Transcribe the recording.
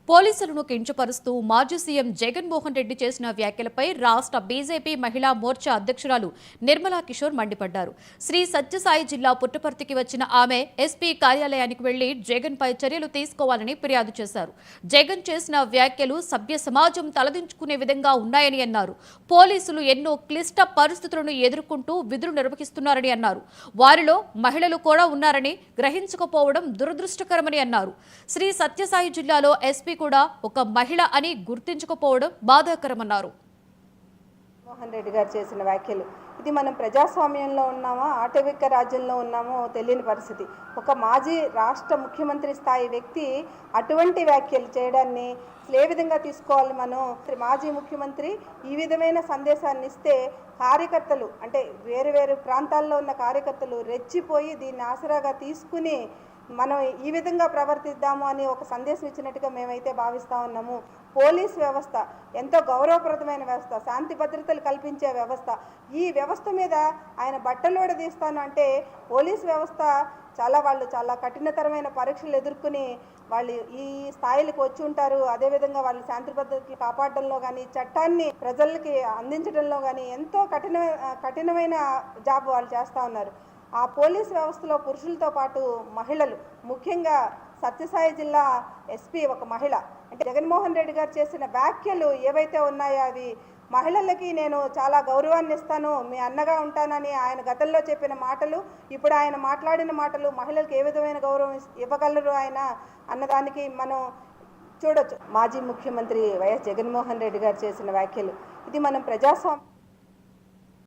పోలీసులను కించపరుస్తూ మాజీ సీఎం జగన్మోహన్ రెడ్డి చేసిన వ్యాఖ్యలపై రాష్ట్ర బీజేపీ మహిళా మోర్చా అధ్యక్షురాలు నిర్మలా కిషోర్ మండిపడ్డారు. శ్రీ సత్యసాయి జిల్లా పుట్టపర్తికి వచ్చిన ఆమె ఎస్పీ కార్యాలయానికి వెళ్లి జగన్ పై చర్యలు తీసుకోవాలని ఫిర్యాదు చేశారు. జగన్ చేసిన వ్యాఖ్యలు సభ్య సమాజం తలదించుకునే విధంగా ఉన్నాయని అన్నారు. పోలీసులు ఎన్నో క్లిష్ట పరిస్థితులను ఎదుర్కొంటూ విధులు నిర్వహిస్తున్నారని అన్నారు. వారిలో మహిళలు కూడా ఉన్నారని గ్రహించకపోవడం దురదృష్టకరమని అన్నారు. శ్రీ సత్యసాయి జిల్లాలో ఎస్పీ కూడా ఒక మహిళ అని గుర్తించకపోవడం బాధాకరమన్నారు. మోహన్ రెడ్డి గారు చేసిన వ్యాఖ్యలు ఇది మనం ప్రజాస్వామ్యంలో ఉన్నామా ఆటవిక రాజ్యంలో ఉన్నామో తెలియని పరిస్థితి. ఒక మాజీ రాష్ట్ర ముఖ్యమంత్రి స్థాయి వ్యక్తి అటువంటి వ్యాఖ్యలు చేయడాన్ని ఏ విధంగా తీసుకోవాలి? మనం మాజీ ముఖ్యమంత్రి ఈ విధమైన సందేశాన్ని ఇస్తే కార్యకర్తలు అంటే వేరు వేరు ప్రాంతాల్లో ఉన్న కార్యకర్తలు రెచ్చిపోయి దీన్ని ఆసరాగా తీసుకుని మనం ఈ విధంగా ప్రవర్తిద్దాము అని ఒక సందేశం ఇచ్చినట్టుగా మేమైతే భావిస్తూ ఉన్నాము. పోలీస్ వ్యవస్థ ఎంతో గౌరవప్రదమైన వ్యవస్థ, శాంతి భద్రతలు కల్పించే వ్యవస్థ. ఈ వ్యవస్థ మీద ఆయన బట్టలోడ తీస్తాను అంటే పోలీస్ వ్యవస్థ చాలా కఠినతరమైన పరీక్షలు ఎదుర్కొని వాళ్ళు ఈ స్థాయిలకు వచ్చి ఉంటారు. అదేవిధంగా వాళ్ళు శాంతి భద్రతలు కాపాడడంలో కానీ చట్టాన్ని ప్రజలకి అందించడంలో కానీ ఎంతో కఠినమైన జాబ్ వాళ్ళు చేస్తూ ఉన్నారు. ఆ పోలీస్ వ్యవస్థలో పురుషులతో పాటు మహిళలు, ముఖ్యంగా సత్యసాయి జిల్లా ఎస్పీ ఒక మహిళ. అంటే జగన్మోహన్ రెడ్డి గారు చేసిన వ్యాఖ్యలు ఏవైతే ఉన్నాయో అవి మహిళలకి నేను చాలా గౌరవాన్ని ఇస్తాను, మీ అన్నగా ఉంటానని ఆయన గతంలో చెప్పిన మాటలు, ఇప్పుడు ఆయన మాట్లాడిన మాటలు మహిళలకు ఏ విధమైన గౌరవం ఇవ్వగలరు ఆయన అన్నదానికి మనం చూడొచ్చు. మాజీ ముఖ్యమంత్రి వైఎస్ జగన్మోహన్ రెడ్డి గారు చేసిన వ్యాఖ్యలు ఇది మనం ప్రజాస్వామ్యం